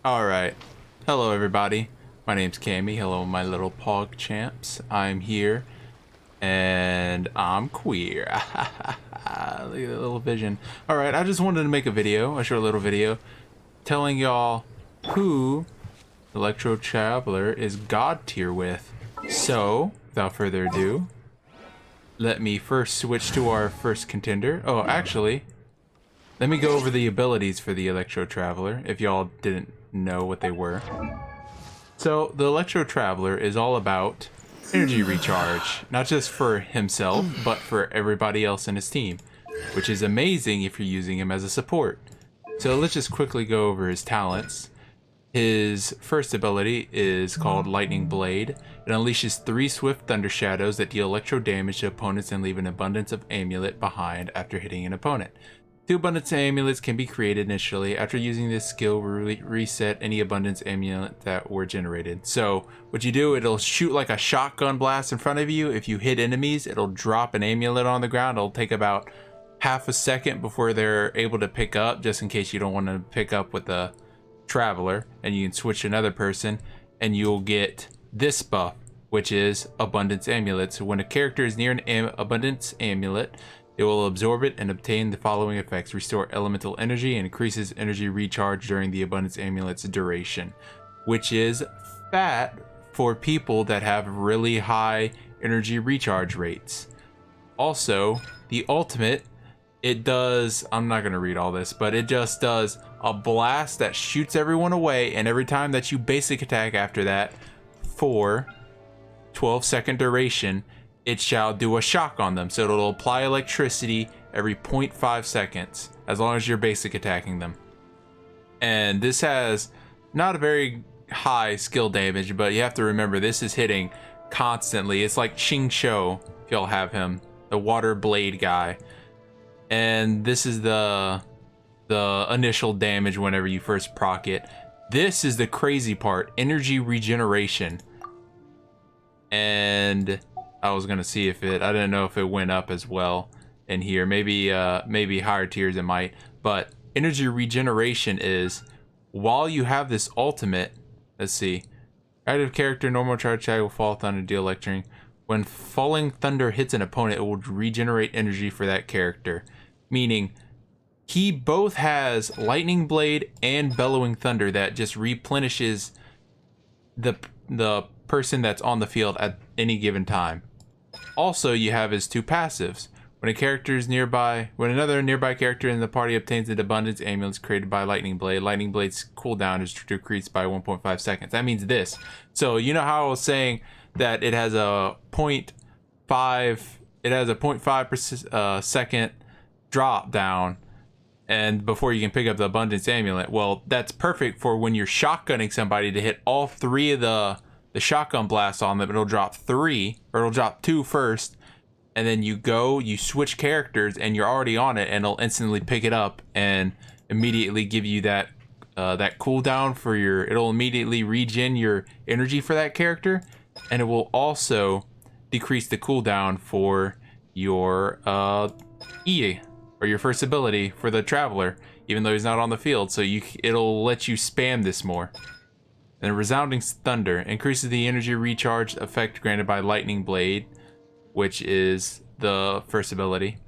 Alright. Hello everybody. My name's Cammy. Hello my little pog champs. I'm here and I'm queer. Look at that little vision. Alright, I just wanted to make a short little video telling y'all who Electro Traveler is God tier with. So, without further ado, let me first switch to our first contender. Oh, actually, let me go over the abilities for the Electro Traveler if y'all didn't know what they were. So the Electro Traveler is all about energy recharge, not just for himself, but for everybody else in his team, which is amazing if you're using him as a support. So let's just quickly go over his talents. His first ability is called Lightning Blade. It unleashes 3 swift thunder shadows that deal electro damage to opponents and leave an abundance of amulet behind after hitting an opponent. 2 abundance amulets can be created initially. After using this skill, reset any abundance amulet that were generated. So what you do, it'll shoot like a shotgun blast in front of you. If you hit enemies, it'll drop an amulet on the ground. It'll take about half a second before they're able to pick up, just in case you don't want to pick up with the Traveler, and you can switch to another person and you'll get this buff, which is abundance amulet. So when a character is near an abundance amulet, it will absorb it and obtain the following effects: restore elemental energy and increases energy recharge during the abundance amulet's duration, which is fat for people that have really high energy recharge rates. Also, the ultimate, it does, I'm not going to read all this, but it just does a blast that shoots everyone away, and every time that you basic attack after that for 12-second duration, it shall do a shock on them. So it'll apply electricity every 0.5 seconds as long as you're basic attacking them. And this has not a very high skill damage, but you have to remember this is hitting constantly. It's like Ching Shou, if y'all have him, the water blade guy. And this is the initial damage whenever you first proc it. This is the crazy part: energy regeneration. And I was gonna see if I didn't know if it went up as well in here. Maybe higher tiers it might. But energy regeneration is, while you have this ultimate, let's see, active character normal charge tag will fall thunder deal lecturing. When falling thunder hits an opponent, it will regenerate energy for that character. Meaning, he both has Lightning Blade and Bellowing Thunder that just replenishes the person that's on the field at any given time. Also, you have his 2 passives. When another nearby character in the party obtains an abundance amulet created by Lightning Blade's cooldown is decreased by 1.5 seconds. That means this. So you know how I was saying that it has a 0.5 second drop down and before you can pick up the abundance amulet. Well, that's perfect for when you're shotgunning somebody to hit all 3 of the shotgun blasts on them. It'll drop 3, or it'll drop 2 first, and then you switch characters and you're already on it, and it'll instantly pick it up and immediately give you that cooldown for it'll immediately regen your energy for that character, and it will also decrease the cooldown for your E, or your first ability for the Traveler, even though he's not on the field. So it'll let you spam this more. And Resounding Thunder increases the energy recharge effect granted by Lightning Blade, which is the first ability.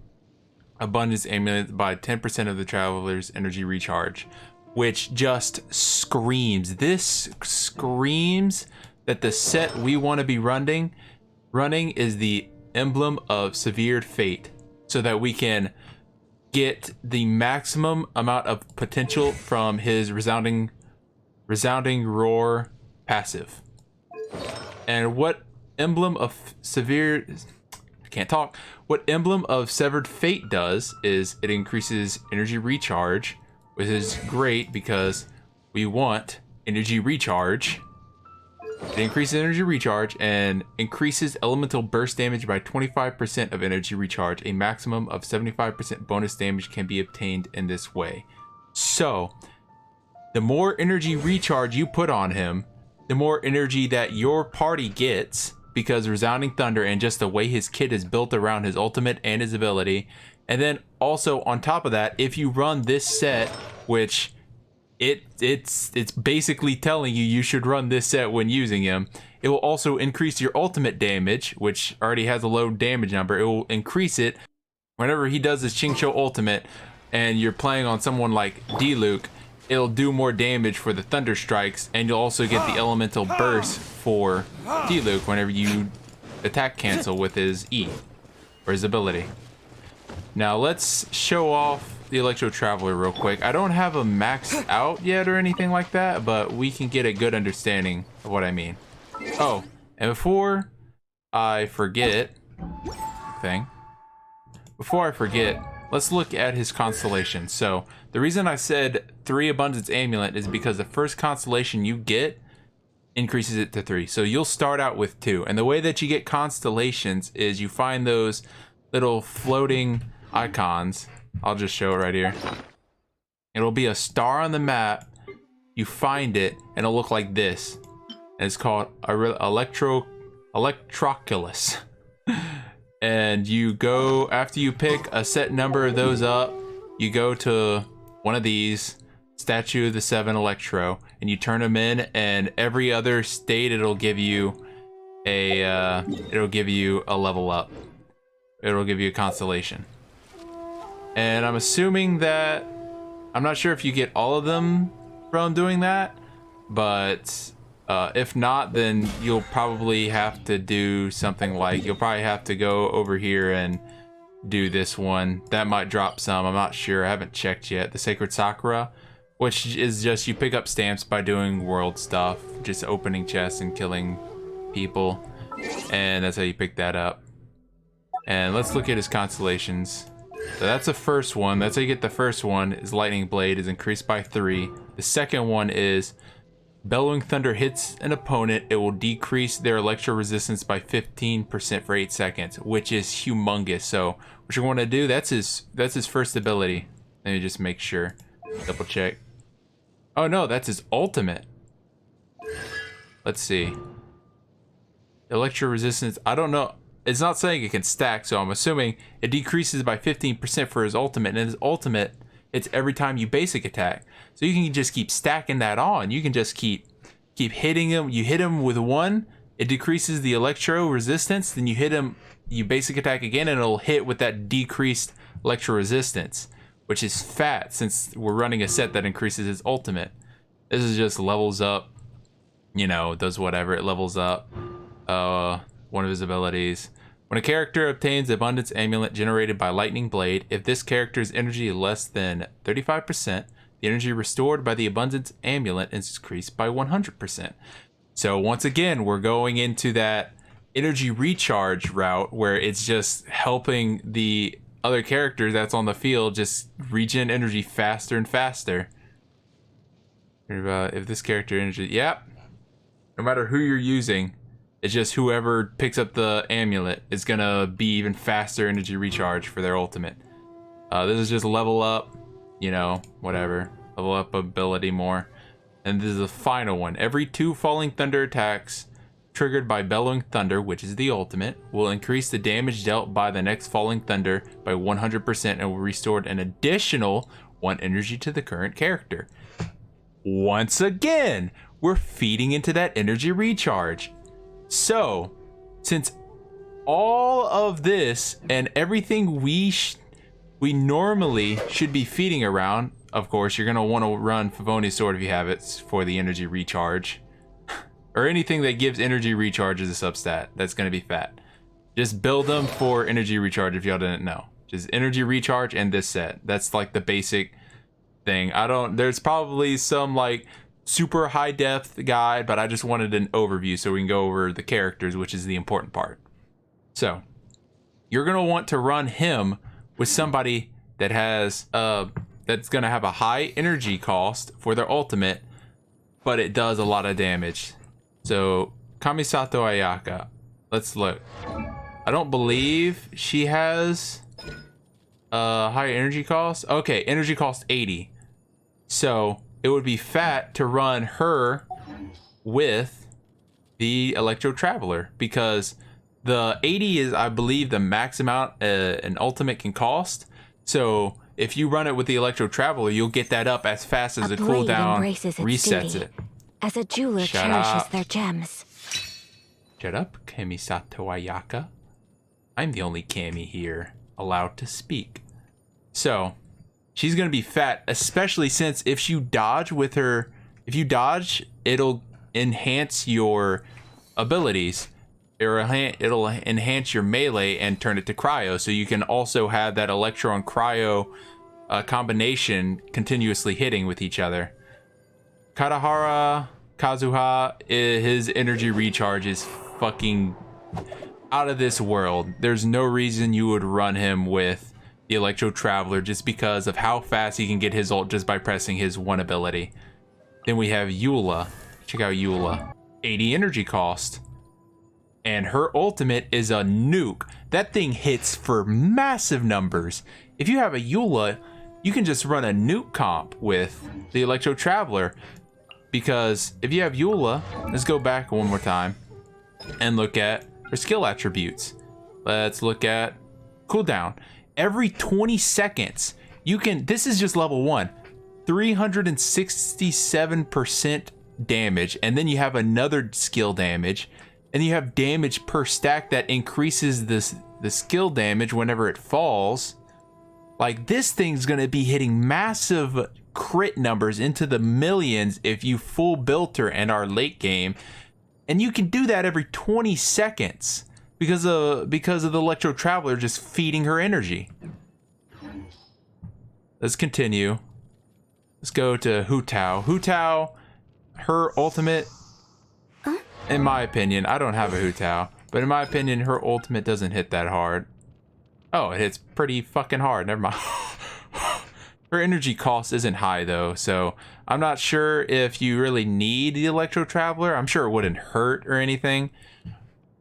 Abundance amulet by 10% of the Traveler's energy recharge, which just screams. This screams that the set we want to be running is the Emblem of Severed Fate, so that we can get the maximum amount of potential from his Resounding Roar passive. And what Emblem of Severed Fate does is it increases energy recharge, which is great because we want energy recharge. It increases energy recharge and increases elemental burst damage by 25% of energy recharge. A maximum of 75% bonus damage can be obtained in this way. So, the more energy recharge you put on him, the more energy that your party gets, because Resounding Thunder and just the way his kit is built around his ultimate and his ability. And then also on top of that, if you run this set, which it's basically telling you should run this set when using him. It will also increase your ultimate damage, which already has a low damage number. It will increase it whenever he does his Qingqiu ultimate and you're playing on someone like Diluc. It'll do more damage for the thunder strikes, and you'll also get the elemental burst for Diluc whenever you attack cancel with his E, or his ability. Now let's show off the Electro Traveler real quick. I don't have a maxed out yet or anything like that, but we can get a good understanding of what I mean. Oh, and before I forget, let's look at his constellation. So the reason I said 3 Abundance Amulet is because the first constellation you get increases it to 3. So you'll start out with 2. And the way that you get constellations is you find those little floating icons. I'll just show it right here. It'll be a star on the map. You find it and it'll look like this. And it's called Electroculus. And you go, after you pick a set number of those up, you go to one of these, Statue of the 7 Electro, and you turn them in, and every other state it'll give you a level up. It'll give you a constellation. And I'm assuming that, I'm not sure if you get all of them from doing that, but if not, then you'll probably have to do something like, you'll probably have to go over here and do this one. That might drop some, I'm not sure, I haven't checked yet. The Sacred Sakura, which is just you pick up stamps by doing world stuff, just opening chests and killing people, and that's how you pick that up. And let's look at his constellations. So that's the first one. That's how you get the first one. Is Lightning Blade is increased by 3. The second one is Bellowing Thunder hits an opponent. It will decrease their electro resistance by 15% for 8 seconds, which is humongous. So what you're going to do, that's his first ability. Let me just make sure. Double check. Oh no, that's his ultimate. Let's see. Electro resistance, I don't know. It's not saying it can stack, so I'm assuming it decreases by 15% for his ultimate, and his ultimate, it's every time you basic attack. So you can just keep stacking that on. You can just keep hitting him. You hit him with 1, it decreases the electro resistance, then you hit him, you basic attack again, and it'll hit with that decreased electro resistance, which is fat since we're running a set that increases his ultimate. This is just levels up, you know, does whatever, it levels up one of his abilities. When a character obtains Abundance Amulet generated by Lightning Blade, if this character's energy is less than 35%, the energy restored by the Abundance Amulet is increased by 100%. So once again, we're going into that energy recharge route where it's just helping the other character that's on the field just regen energy faster and faster. If this character energy, yep. No matter who you're using, it's just whoever picks up the amulet is gonna be even faster energy recharge for their ultimate. This is just level up, you know, whatever. Level up ability more. And this is the final one. Every 2 Falling Thunder attacks triggered by Bellowing Thunder, which is the ultimate, will increase the damage dealt by the next Falling Thunder by 100% and will restore an additional 1 energy to the current character. Once again, we're feeding into that energy recharge. So, since all of this and everything we normally should be feeding around, of course, you're going to want to run Favoni's Sword if you have it for the energy recharge. Or anything that gives energy recharge as a substat. That's going to be fat. Just build them for energy recharge if y'all didn't know. Just energy recharge and this set. That's like the basic thing. There's probably some like super high depth guide, but I just wanted an overview so we can go over the characters, which is the important part. So you're going to want to run him with somebody that has that's going to have a high energy cost for their ultimate, but it does a lot of damage. So Kamisato Ayaka, let's look. I don't believe she has high energy cost. Okay, energy cost 80. So it would be fat to run her with the Electro Traveler, because the 80 is, I believe, the max amount an ultimate can cost. So if you run it with the Electro Traveler, you'll get that up as fast as the cooldown resets it. As a jeweler cherishes their gems. Shut up, Kamisato Ayaka. I'm the only Kami here allowed to speak. So, she's going to be fat, especially since if you dodge with her, it'll enhance your abilities. It'll enhance your melee and turn it to cryo, so you can also have that electro and cryo combination continuously hitting with each other. Kazuha, his energy recharge is fucking out of this world. There's no reason you would run him with the Electro Traveler just because of how fast he can get his ult just by pressing his one ability. Then we have Eula. Check out Eula. 80 energy cost. And her ultimate is a nuke. That thing hits for massive numbers. If you have a Eula, you can just run a nuke comp with the Electro Traveler. Because if you have Eula, let's go back one more time and look at her skill attributes. Let's look at cooldown. Every 20 seconds, you can, this is just level 1, 367% damage, and then you have another skill damage, and you have damage per stack that increases the skill damage whenever it falls. Like, this thing's gonna be hitting massive crit numbers into the millions if you full built her and are late game, and you can do that every 20 seconds because of the Electro Traveler just feeding her energy. Let's continue. Let's go to Hu Tao. Hu Tao, her ultimate, in my opinion, I don't have a Hu Tao, but in my opinion, her ultimate doesn't hit that hard. Oh, it hits pretty fucking hard. Never mind. Her energy cost isn't high though, so I'm not sure if you really need the Electro Traveler. I'm sure it wouldn't hurt or anything,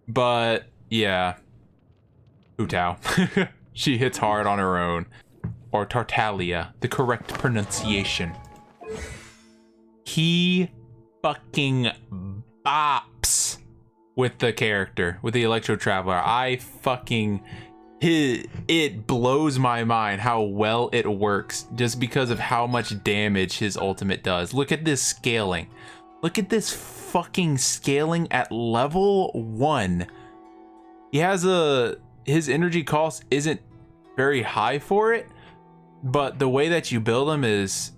but yeah, Hu Tao. She hits hard on her own. Or Tartaglia, the correct pronunciation. He fucking bops with the character, with the Electro Traveler. It blows my mind how well it works just because of how much damage his ultimate does. Look at this scaling. Look at this fucking scaling at level 1. He has his energy cost isn't very high for it, but the way that you build him is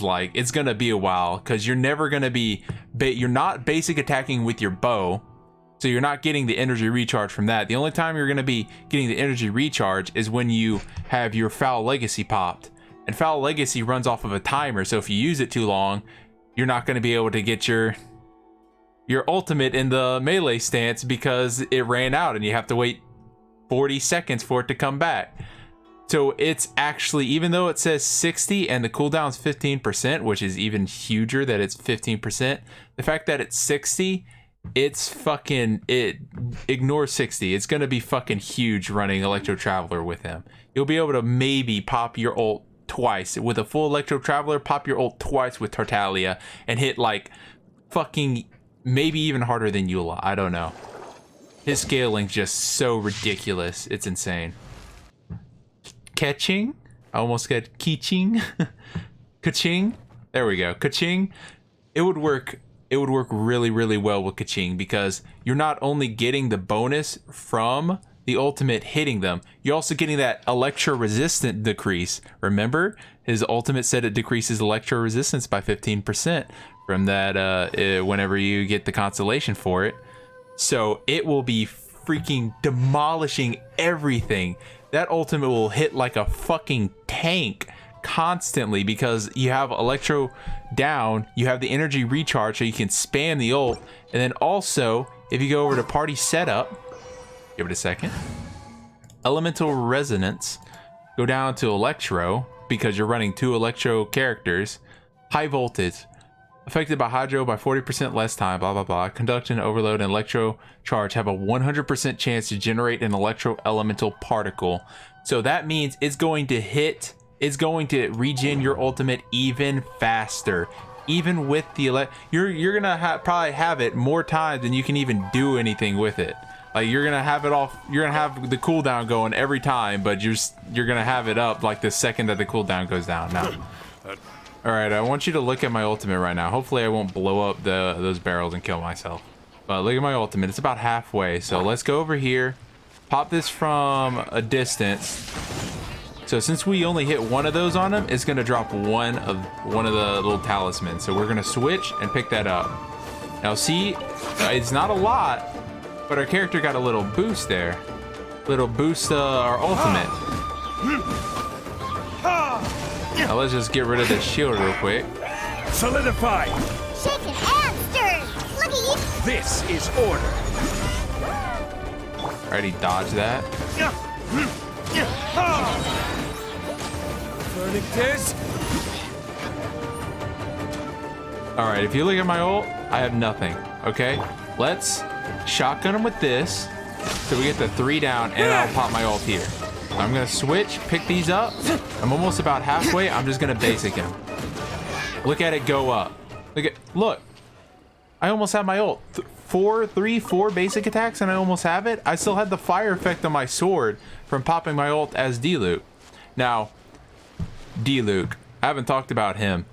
like, it's gonna be a while, because you're never gonna be, you're not basic attacking with your bow, so you're not getting the energy recharge from that. The only time you're gonna be getting the energy recharge is when you have your Foul Legacy popped, and Foul Legacy runs off of a timer, so if you use it too long, you're not gonna be able to get your ultimate in the melee stance because it ran out and you have to wait 40 seconds for it to come back. So it's actually, even though it says 60 and the cooldown's 15%, which is even huger that it's 15%, the fact that it's 60, it's fucking, it ignores 60. It's gonna be fucking huge running Electro Traveler with him. You'll be able to maybe pop your ult twice with a full Electro Traveler, pop your ult twice with Tartaglia, and hit like fucking maybe even harder than Eula. I don't know. His scaling's just so ridiculous. It's insane. Keqing. I almost said Keqing. Keqing. There we go. Keqing. It would work really, really well with Keqing because you're not only getting the bonus from the ultimate hitting them, you're also getting that electro resistant decrease. Remember, his ultimate said it decreases electro resistance by 15% from that whenever you get the constellation for it. So it will be freaking demolishing everything. That ultimate will hit like a fucking tank constantly because you have electro down, you have the energy recharge so you can spam the ult, and then also if you go over to party setup, give it a second, elemental resonance, go down to electro because you're running 2 electro characters, high voltage, affected by hydro by 40% less time, blah blah blah. Conduction, overload, and electro charge have a 100% chance to generate an electro elemental particle. So that means it's going to regen your ultimate even faster. Even with the you're gonna probably have it more times than you can even do anything with it. Like you're gonna have it off. You're gonna have the cooldown going every time, but you're gonna have it up like the second that the cooldown goes down. Now, all right. I want you to look at my ultimate right now. Hopefully, I won't blow up those barrels and kill myself. But look at my ultimate. It's about halfway. So let's go over here. Pop this from a distance. So since we only hit one of those on him, it's gonna drop one of the little talismans. So we're gonna switch and pick that up. Now see, it's not a lot, but our character got a little boost there. Little boost our ultimate. Now let's just get rid of this shield real quick. Solidify! Shaken and stirred! Look at you! This is order! Already dodged that. Vernictors! Alright, if you look at my ult, I have nothing. Okay? Let's shotgun him with this. So we get the 3 down, and I'll pop my ult here. I'm gonna switch, pick these up. I'm almost about halfway. I'm just gonna basic him. Look at it go up. Look. I almost have my ult. 4 basic attacks, and I almost have it. I still had the fire effect on my sword from popping my ult as Diluc. Now, Diluc. I haven't talked about him.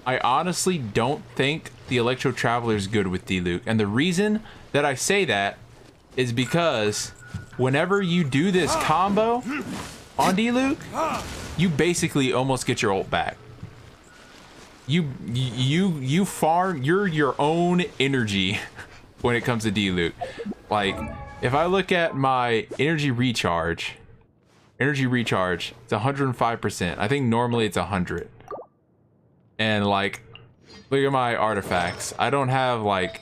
I honestly don't think the Electro Traveler is good with Diluc. And the reason that I say that is because whenever you do this combo on Diluc, you basically almost get your ult back. You're your own energy when it comes to Diluc. Like, if I look at my energy recharge, it's 105%. I think normally it's 100. And like, look at my artifacts. I don't have like,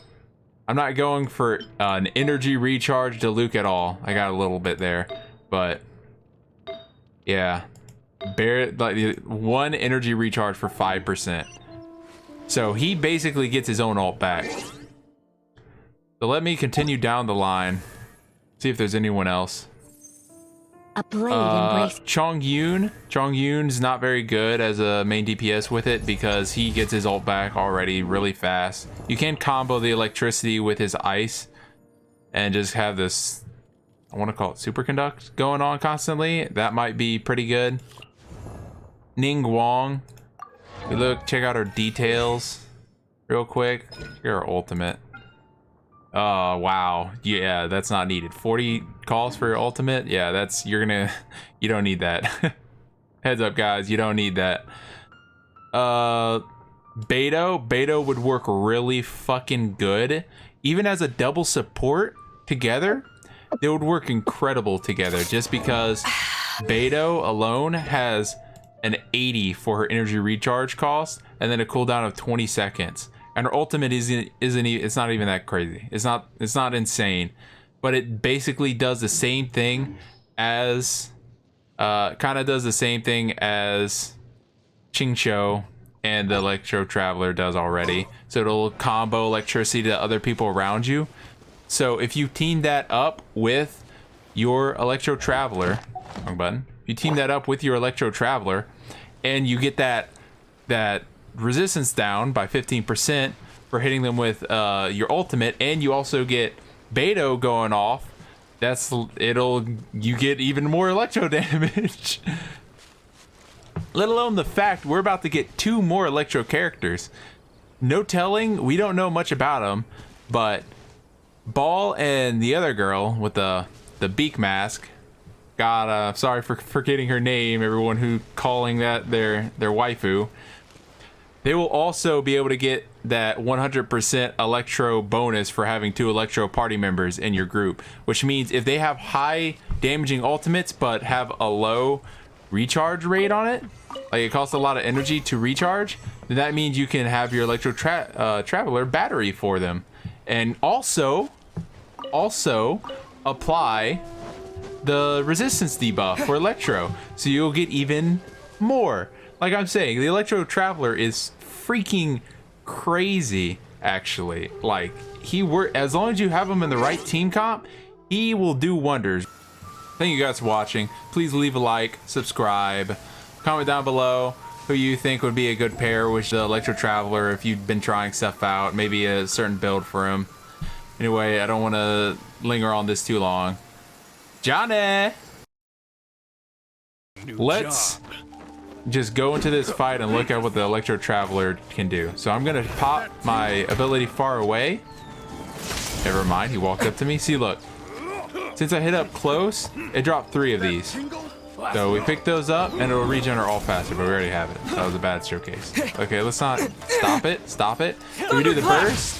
I'm not going for an energy recharge Diluc at all. I got a little bit there, but yeah, like 1 energy recharge for 5%. So he basically gets his own ult back. So let me continue down the line, see if there's anyone else. A blade embrace. Chongyun's not very good as a main DPS with it because he gets his ult back already really fast. You can combo the electricity with his ice and just have this, I want to call it superconduct going on constantly. That might be pretty good. Ningguang. We check out our details real quick. Here our ultimate. Oh, wow. Yeah, that's not needed. 40 calls for your ultimate? Yeah, you don't need that. Heads up, guys, you don't need that. Beidou would work really fucking good. Even as a double support together, they would work incredible together just because Beidou alone has an 80 for her energy recharge cost and then a cooldown of 20 seconds. And her ultimate it's not even that crazy. It's not insane, but it basically does the same thing as Qingqiu and the Electro Traveler does already. So it'll combo electricity to other people around you. So if you team that up with your Electro Traveler, wrong button. If you team that up with your Electro Traveler and you get that resistance down by 15% for hitting them with your ultimate, and you also get Beidou going off, you get even more electro damage. Let alone the fact we're about to get 2 more electro characters. No telling, we don't know much about them, but Ball and the other girl with the beak mask, God, sorry for forgetting her name, everyone who calling that their waifu. They will also be able to get that 100% electro bonus for having 2 electro party members in your group, which means if they have high damaging ultimates but have a low recharge rate on it, like it costs a lot of energy to recharge, then that means you can have your Electro Traveler battery for them, and also apply the resistance debuff for Electro, so you'll get even more. Like I'm saying, the Electro Traveler is freaking crazy, actually. Like, as long as you have him in the right team comp, he will do wonders. Thank you guys for watching. Please leave a like, subscribe, comment down below who you think would be a good pair with the Electro Traveler if you've been trying stuff out, maybe a certain build for him. Anyway, I don't want to linger on this too long. Johnny! Let's just go into this fight and look at what the Electro Traveler can do. So I'm gonna pop my ability far away. Never mind, he walked up to me. See, look. Since I hit up close, it dropped 3 of these. So we pick those up and it'll regen our all faster, but we already have it. So that was a bad showcase. Okay, let's not stop it. Stop it. Do we do the burst?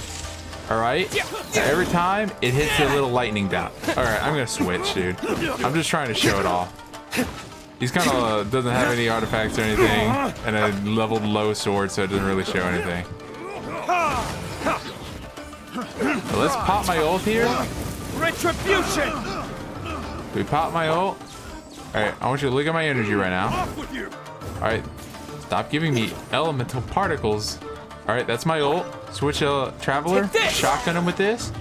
Alright. Every time it hits a little lightning down. Alright, I'm gonna switch, dude. I'm just trying to show it off. He's kind of doesn't have any artifacts or anything, and a leveled low sword, so it doesn't really show anything. So let's pop my ult here. Retribution! We pop my ult. Alright, I want you to look at my energy right now. Alright, stop giving me elemental particles. Alright, that's my ult. Switch Traveler. Shotgun him with this.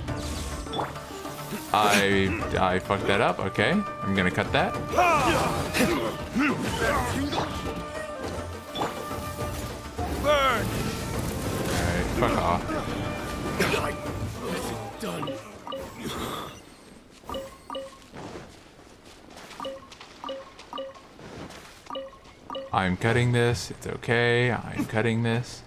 I fucked that up. Okay, I'm gonna cut that. Burn! Alright, fuck off. Done. I'm cutting this. It's okay. I'm cutting this.